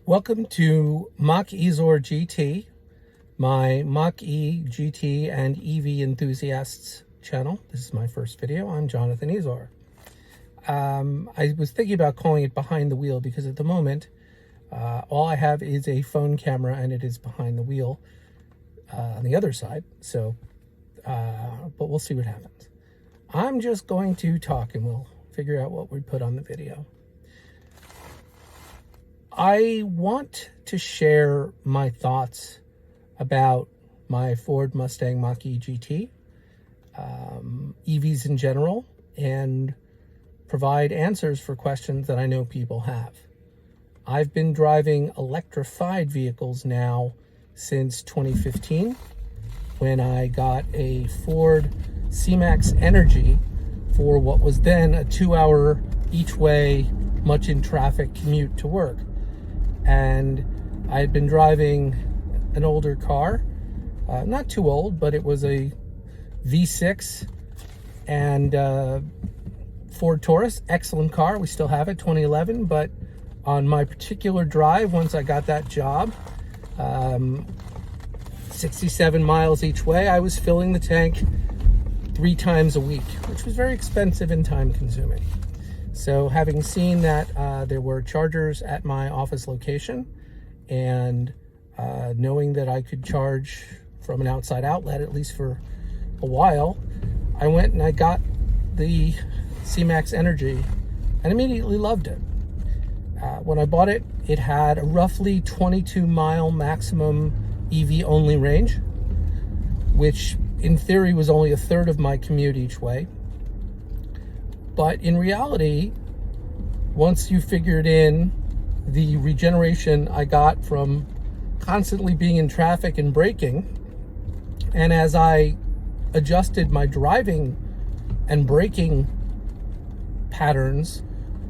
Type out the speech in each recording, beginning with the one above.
Welcome to Mach-E GT, my Mach-E GT and EV enthusiasts channel. This is my first video. I'm Jonathan Ezor. I was thinking about calling it Behind the Wheel because at the moment, all I have is a phone camera and it is behind the wheel on the other side. So, but we'll see what happens. I'm just going to talk and we'll figure out what we put on the video. I want to share my thoughts about my Ford Mustang Mach-E GT, EVs in general, and provide answers for questions that I know people have. I've been driving electrified vehicles now since 2015, when I got a Ford C-MAX Energi for what was then a 2-hour each way, much in traffic commute to work. And I had been driving an older car, not too old, but it was a V6 and Ford Taurus, excellent car. We still have it, 2011, but on my particular drive, once I got that job, 67 miles each way, I was filling the tank 3 times a week, which was very expensive and time consuming. So having seen that there were chargers at my office location and knowing that I could charge from an outside outlet, at least for a while, I went and I got the C-MAX Energi and immediately loved it. When I bought it, it had a roughly 22-mile maximum EV-only range, which in theory was only a third of my commute each way. But in reality, once you figured in the regeneration I got from constantly being in traffic and braking, and as I adjusted my driving and braking patterns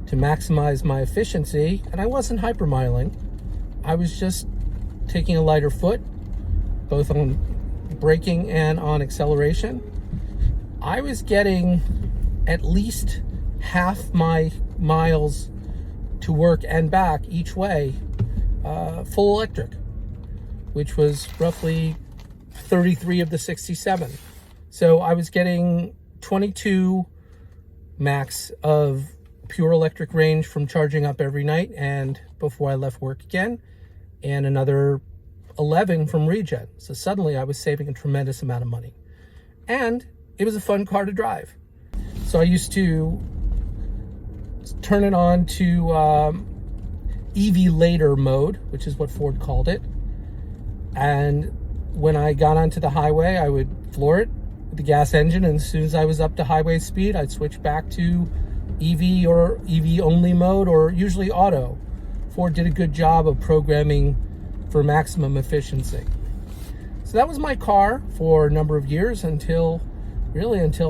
to maximize my efficiency, and I wasn't hypermiling, I was just taking a lighter foot, both on braking and on acceleration, I was getting at least half my miles to work and back each way full electric, which was roughly 33 of the 67. So I was getting 22 max of pure electric range from charging up every night and before I left work again, and another 11 from regen. So suddenly I was saving a tremendous amount of money. And it was a fun car to drive. So I used to turn it on to EV later mode, which is what Ford called it. And when I got onto the highway, I would floor it with the gas engine. And as soon as I was up to highway speed, I'd switch back to EV or EV only mode, or usually auto. Ford did a good job of programming for maximum efficiency. So that was my car for a number of years until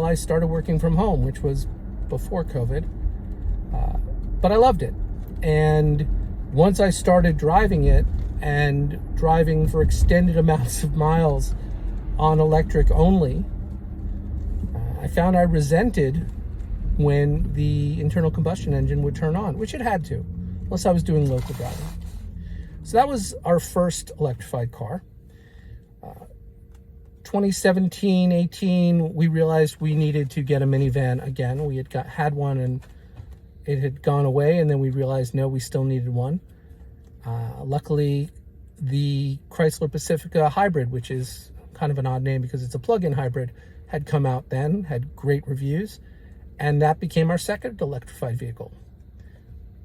I started working from home, which was before COVID. But I loved it. And once I started driving it and driving for extended amounts of miles on electric only, I found I resented when the internal combustion engine would turn on, which it had to, unless I was doing local driving. So that was our first electrified car. 2017-18, we realized we needed to get a minivan again. We had one and it had gone away, and then we realized, no, we still needed one. Luckily, the Chrysler Pacifica Hybrid, which is kind of an odd name because it's a plug-in hybrid, had come out then, had great reviews, and that became our second electrified vehicle.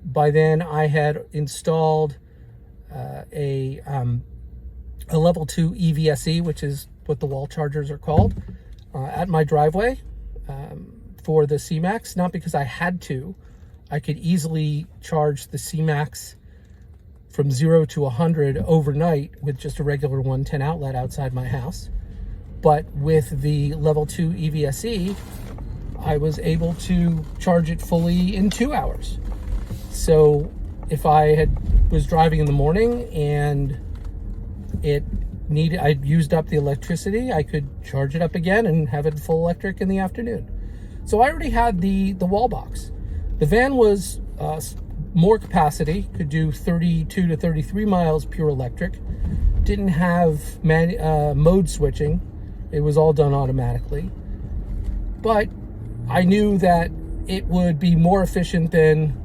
By then, I had installed a level 2 EVSE, which is what the wall chargers are called, at my driveway for the C-MAX, not because I had to. I could easily charge the C-MAX from 0 to 100 overnight with just a regular 110 outlet outside my house. But with the level 2 EVSE, I was able to charge it fully in 2 hours. So if I was driving in the morning and I used up the electricity, I could charge it up again and have it full electric in the afternoon. So I already had the wall box. The van was more capacity, could do 32 to 33 miles pure electric. Didn't have mode switching. It was all done automatically. But I knew that it would be more efficient than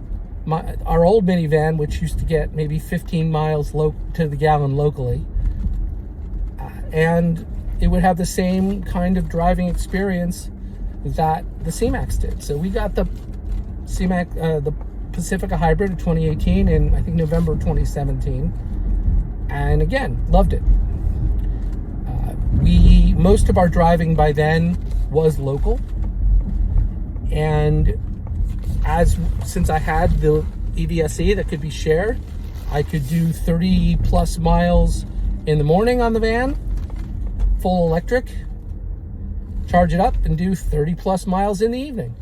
our old minivan, which used to get maybe 15 miles to the gallon locally. And it would have the same kind of driving experience that the C-MAX did. So we got the C-MAX, the Pacifica Hybrid of 2018 in, I think, November 2017. And again, loved it. Most of our driving by then was local. And since I had the EVSE that could be shared, I could do 30 plus miles in the morning on the van, full electric, charge it up and do 30 plus miles in the evening.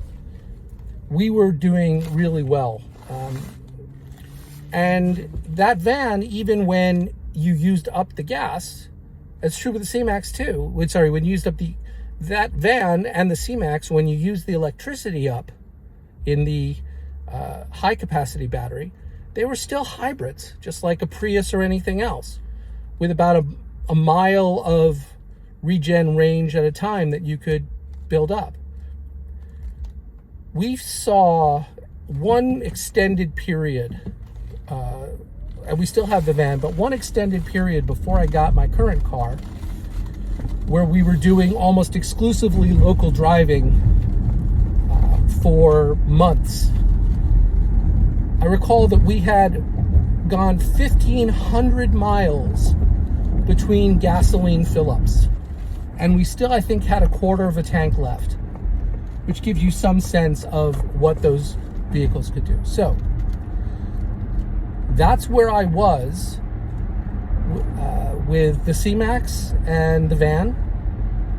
We were doing really well. And that van, even when you used up the gas, it's true with the C-MAX too. When you used up that van and the C-MAX, when you use the electricity up in the high capacity battery, they were still hybrids, just like a Prius or anything else, with about a mile of regen range at a time that you could build up. We saw one extended period, and we still have the van, but one extended period before I got my current car, where we were doing almost exclusively local driving for months. I recall that we had gone 1,500 miles between gasoline fill-ups, and we still, I think, had a quarter of a tank left, which gives you some sense of what those vehicles could do. So that's where I was with the C-MAX and the van.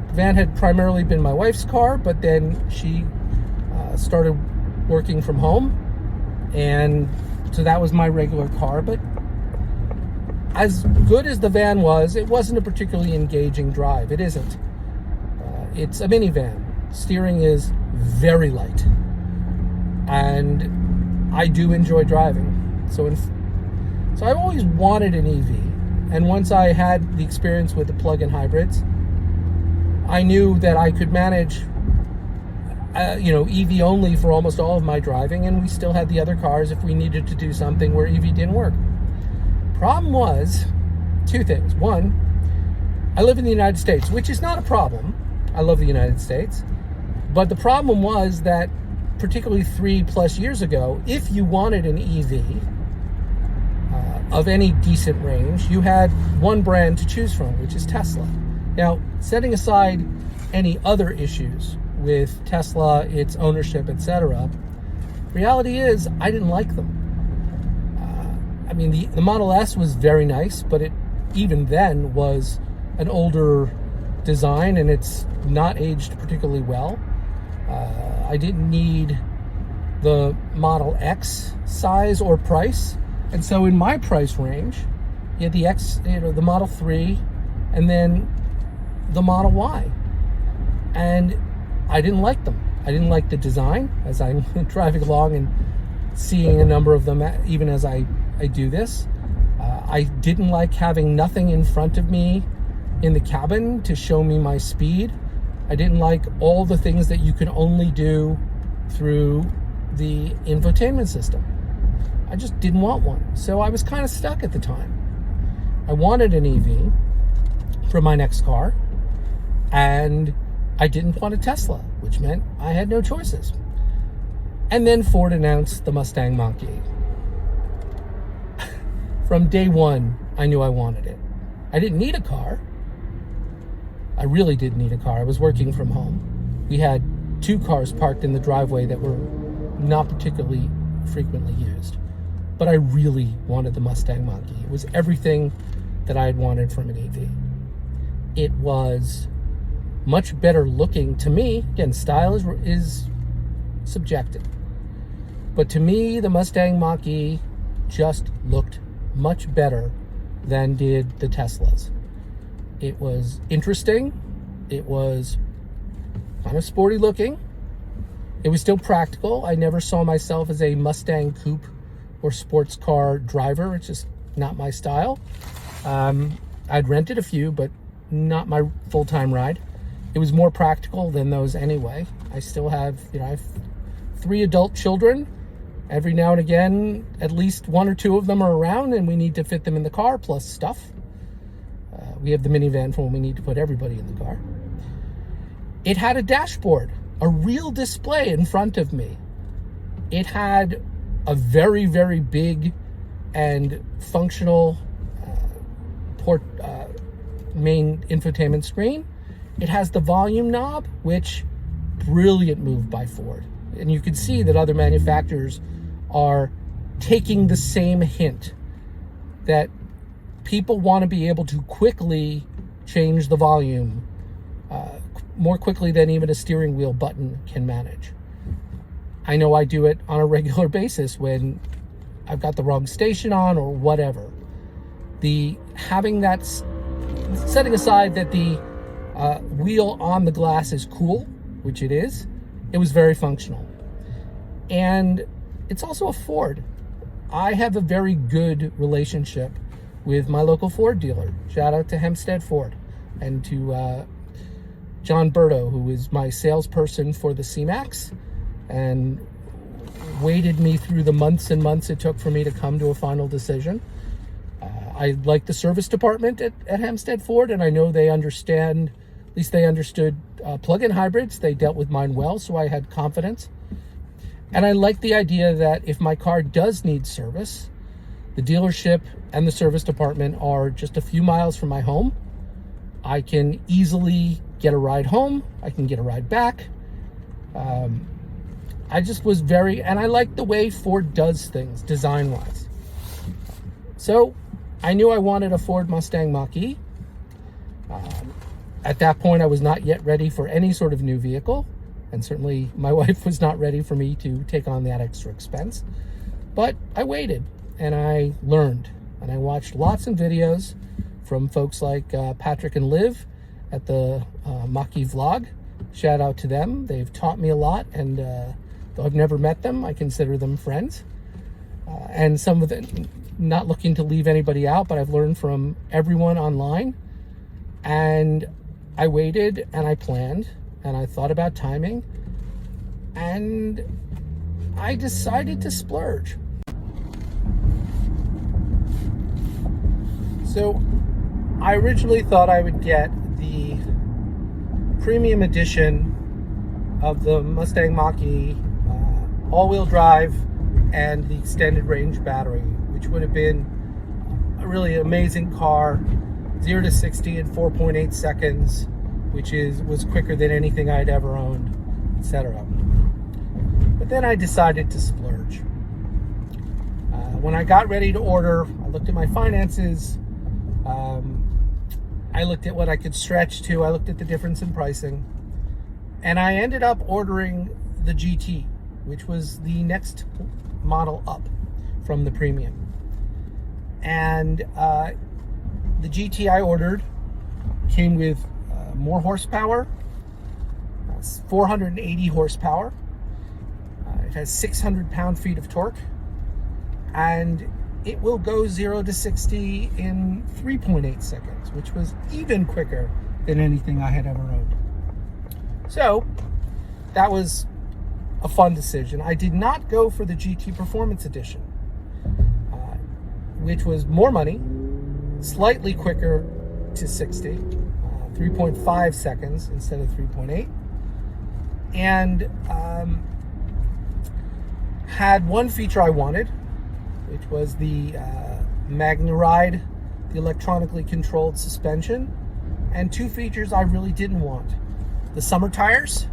The van had primarily been my wife's car, but then she started working from home, and so that was my regular car. But as good as the van was, it wasn't a particularly engaging drive. It isn't. It's a minivan. Steering is very light, and I do enjoy driving. So I've always wanted an EV, and once I had the experience with the plug-in hybrids, I knew that I could manage EV only for almost all of my driving, and we still had the other cars if we needed to do something where EV didn't work. Problem was two things. One, I live in the United States, which is not a problem. I love the United States. But the problem was that, particularly 3+ years ago, if you wanted an EV of any decent range, you had one brand to choose from, which is Tesla. Now, setting aside any other issues with Tesla, its ownership, etc., reality is I didn't like them. The Model S was very nice, but it even then was an older design, and it's not aged particularly well. I didn't need the Model X size or price, and so in my price range, you had the X, the Model 3, and then the Model Y, and I didn't like them. I didn't like the design. As I'm driving along and seeing a number of them, even as I do this, I didn't like having nothing in front of me in the cabin to show me my speed. I didn't like all the things that you can only do through the infotainment system. I just didn't want one. So I was kind of stuck at the time. I wanted an EV for my next car, and I didn't want a Tesla, which meant I had no choices. And then Ford announced the Mustang Mach-E. From day one, I knew I wanted it. I didn't need a car. I really didn't need a car. I was working from home. We had 2 cars parked in the driveway that were not particularly frequently used. But I really wanted the Mustang Mach-E. It was everything that I had wanted from an EV. It was much better looking to me. Again, style is subjective. But to me, the Mustang Mach-E just looked much better than did the Teslas. It was interesting. It was kind of sporty looking. It was still practical. I never saw myself as a Mustang coupe or sports car driver. It's just not my style. I'd rented a few, but not my full-time ride. It was more practical than those anyway. I still have, I have 3 adult children. Every now and again, at least 1 or 2 of them are around, and we need to fit them in the car, plus stuff. We have the minivan for when we need to put everybody in the car. It had a dashboard, a real display in front of me. It had a very, very big and functional main infotainment screen. It has the volume knob, which, brilliant move by Ford. And you can see that other manufacturers are taking the same hint that people want to be able to quickly change the volume more quickly than even a steering wheel button can manage. I know I do it on a regular basis when I've got the wrong station on or whatever. Having that, setting aside that the wheel on the glass is cool, which it is, it was very functional. And it's also a Ford. I have a very good relationship with my local Ford dealer. Shout out to Hempstead Ford and to John Berto, who is my salesperson for the C-MAX and waited me through the months and months it took for me to come to a final decision. I like the service department at Hempstead Ford, and I know they understand, at least they understood plug-in hybrids. They dealt with mine well, so I had confidence. And I like the idea that if my car does need service, the dealership and the service department are just a few miles from my home. I can easily get a ride home. I can get a ride back. I just was and I like the way Ford does things design-wise. So I knew I wanted a Ford Mustang Mach-E. At that point, I was not yet ready for any sort of new vehicle. And certainly my wife was not ready for me to take on that extra expense. But I waited and I learned. And I watched lots of videos from folks like Patrick and Liv at the Mach-E vlog. Shout out to them. They've taught me a lot. And though I've never met them, I consider them friends. And some of them, not looking to leave anybody out, but I've learned from everyone online. And I waited and I planned. And I thought about timing, and I decided to splurge. So I originally thought I would get the premium edition of the Mustang Mach-E all-wheel drive and the extended range battery, which would have been a really amazing car, 0 to 60 in 4.8 seconds, which was quicker than anything I'd ever owned, etc. But then I decided to splurge. When I got ready to order, I looked at my finances. I looked at what I could stretch to. I looked at the difference in pricing. And I ended up ordering the GT, which was the next model up from the premium. And the GT I ordered came with more horsepower, 480 horsepower. It has 600 pound-feet of torque, and it will go 0 to 60 in 3.8 seconds, which was even quicker than anything I had ever owned. So that was a fun decision. I did not go for the GT Performance Edition, which was more money, slightly quicker to 60. 3.5 seconds instead of 3.8, and had one feature I wanted, which was the MagneRide, the electronically controlled suspension, and 2 features I really didn't want. The summer tires,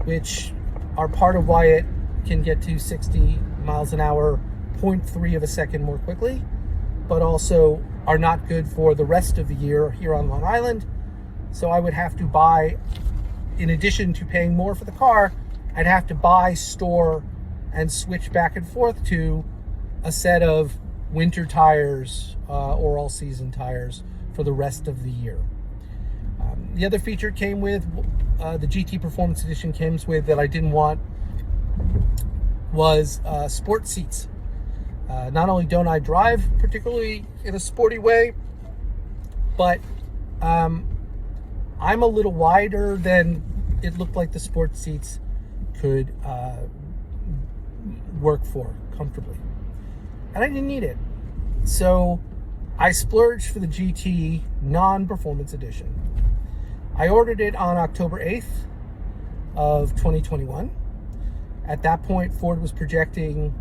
which are part of why it can get to 60 miles an hour, 0.3 of a second more quickly, but also are not good for the rest of the year here on Long Island. So I would have to buy, in addition to paying more for the car, I'd have to buy, store, and switch back and forth to a set of winter tires or all-season tires for the rest of the year. The other feature came with, the GT Performance Edition came with that I didn't want, was sport seats. Not only don't I drive particularly in a sporty way, but I'm a little wider than it looked like the sports seats could work for comfortably. And I didn't need it. So I splurged for the GT non-performance edition. I ordered it on October 8th of 2021. At that point, Ford was projecting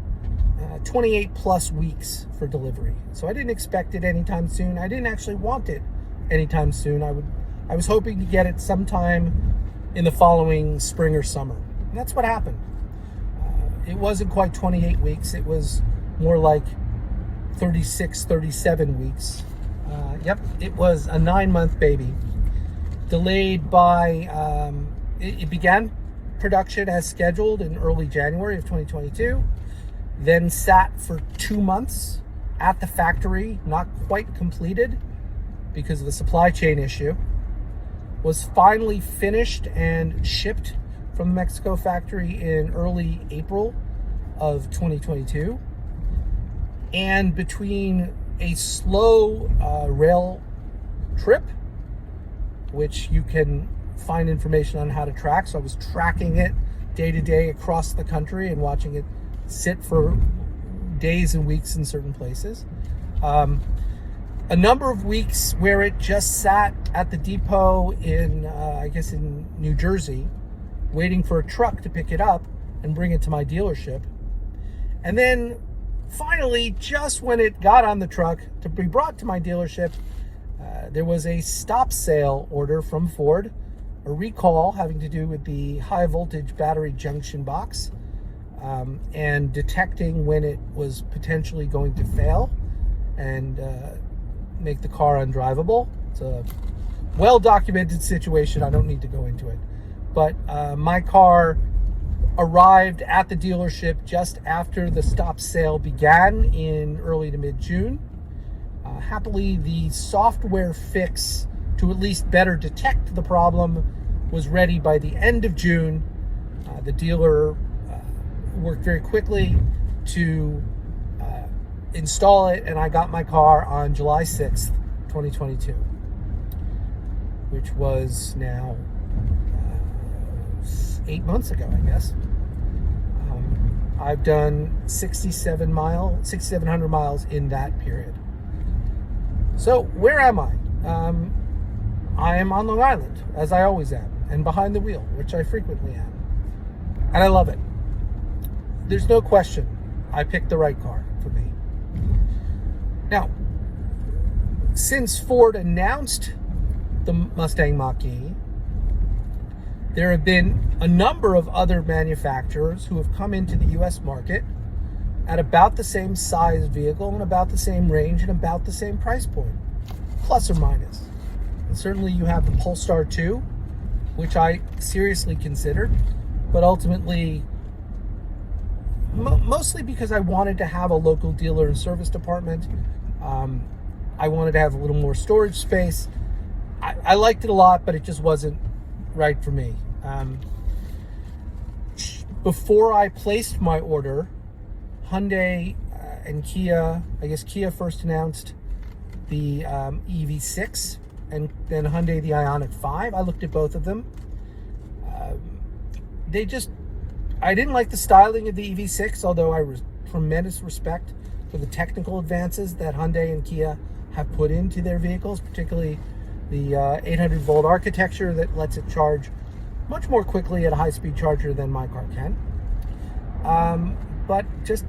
28 plus weeks for delivery. So I didn't expect it anytime soon. I didn't actually want it anytime soon. I was hoping to get it sometime in the following spring or summer. And that's what happened. It wasn't quite 28 weeks. It was more like 36, 37 weeks. Yep, it was a 9-month baby. Delayed by, it began production as scheduled in early January of 2022, then sat for 2 months at the factory, not quite completed because of the supply chain issue, was finally finished and shipped from the Mexico factory in early April of 2022. And between a slow rail trip, which you can find information on how to track. So I was tracking it day to day across the country and watching it sit for days and weeks in certain places. A number of weeks where it just sat at the depot in, I guess in New Jersey, waiting for a truck to pick it up and bring it to my dealership. And then finally, just when it got on the truck to be brought to my dealership, there was a stop sale order from Ford, a recall having to do with the high voltage battery junction box, and detecting when it was potentially going to fail and make the car undrivable. It's a well-documented situation. I don't need to go into it. But my car arrived at the dealership just after the stop sale began in early to mid-June. Happily, the software fix to at least better detect the problem was ready by the end of June. The dealer worked very quickly to install it, and I got my car on July 6th, 2022, which was now 8 months ago, I guess. I've done 6,700 miles in that period. So where am I? I am on Long Island, as I always am, and behind the wheel, which I frequently am. And I love it. There's no question I picked the right car for me. Now, since Ford announced the Mustang Mach-E, there have been a number of other manufacturers who have come into the US market at about the same size vehicle and about the same range and about the same price point, plus or minus. And certainly you have the Polestar 2, which I seriously considered, but ultimately, mostly because I wanted to have a local dealer and service department. I wanted to have a little more storage space. I liked it a lot, but it just wasn't right for me. Before I placed my order, Hyundai and Kia, I guess Kia first announced the EV6 and then Hyundai the Ioniq 5. I looked at both of them. I didn't like the styling of the EV6, although I was tremendous respect for the technical advances that Hyundai and Kia have put into their vehicles, particularly the 800 volt architecture that lets it charge much more quickly at a high-speed charger than my car can. But just,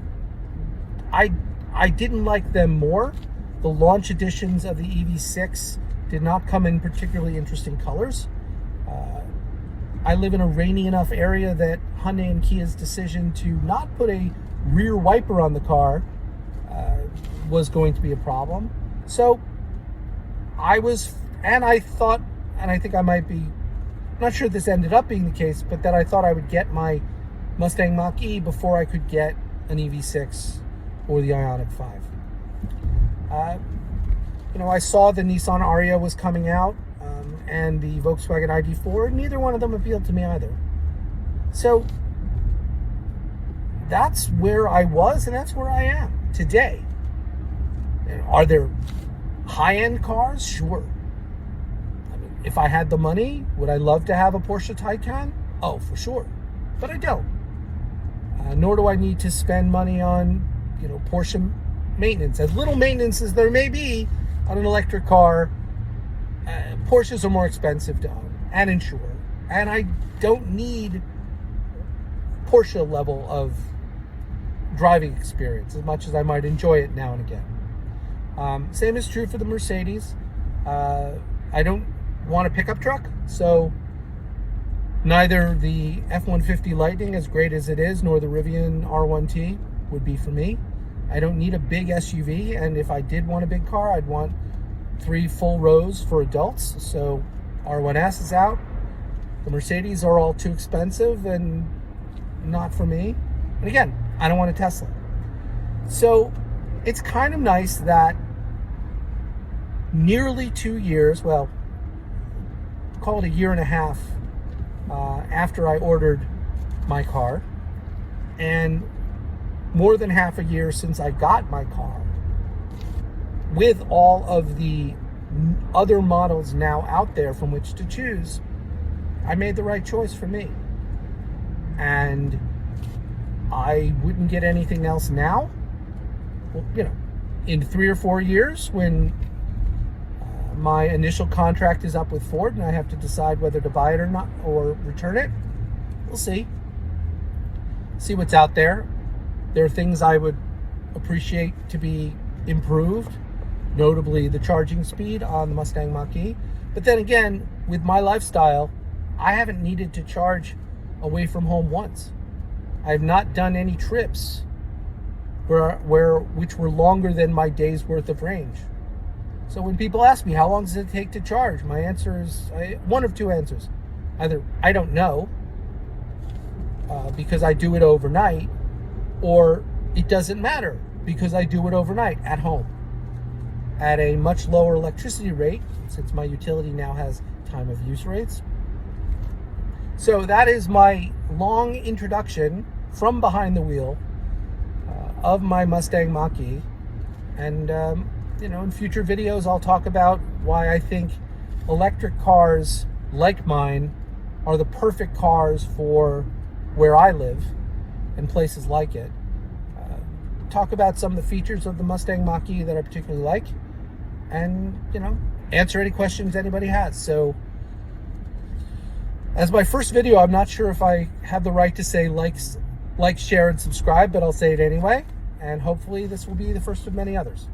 I didn't like them more. The launch editions of the EV6 did not come in particularly interesting colors. I live in a rainy enough area that Hyundai and Kia's decision to not put a rear wiper on the car was going to be a problem. So I thought, and I think I might be, not sure this ended up being the case, but that I thought I would get my Mustang Mach-E before I could get an EV6 or the Ioniq 5. I saw the Nissan Ariya was coming out and the Volkswagen ID4. Neither one of them appealed to me either. So that's where I was, and that's where I am. today. And are there high-end cars? Sure. I mean, if I had the money, would I love to have a Porsche Taycan? Oh, for sure. But I don't. Nor do I need to spend money on, Porsche maintenance. As little maintenance as there may be on an electric car, Porsches are more expensive to own and insure. And I don't need Porsche level of driving experience as much as I might enjoy it now and again. Same is true for the Mercedes. I don't want a pickup truck, so neither the F-150 Lightning, as great as it is, nor the Rivian R1T would be for me. I don't need a big SUV, and if I did want a big car, I'd want 3 full rows for adults. So R1S is out. The Mercedes are all too expensive and not for me. And again, I don't want a Tesla. So it's kind of nice that nearly 2 years, well, call it a year and a half after I ordered my car, and more than half a year since I got my car, with all of the other models now out there from which to choose, I made the right choice for me. And I wouldn't get anything else now. Well, in 3 or 4 years, when my initial contract is up with Ford and I have to decide whether to buy it or not, or return it, we'll see. See what's out there. There are things I would appreciate to be improved, notably the charging speed on the Mustang Mach-E. But then again, with my lifestyle, I haven't needed to charge away from home once. I've not done any trips which were longer than my day's worth of range. So when people ask me, how long does it take to charge? My answer is one of two answers. Either I don't know, because I do it overnight, or it doesn't matter because I do it overnight at home at a much lower electricity rate, since my utility now has time of use rates. So that is my long introduction from behind the wheel of my Mustang Mach-E. And in future videos, I'll talk about why I think electric cars like mine are the perfect cars for where I live and places like it. Talk about some of the features of the Mustang Mach-E that I particularly like, and answer any questions anybody has. So as my first video, I'm not sure if I have the right to say like, share, and subscribe, but I'll say it anyway. And hopefully this will be the first of many others.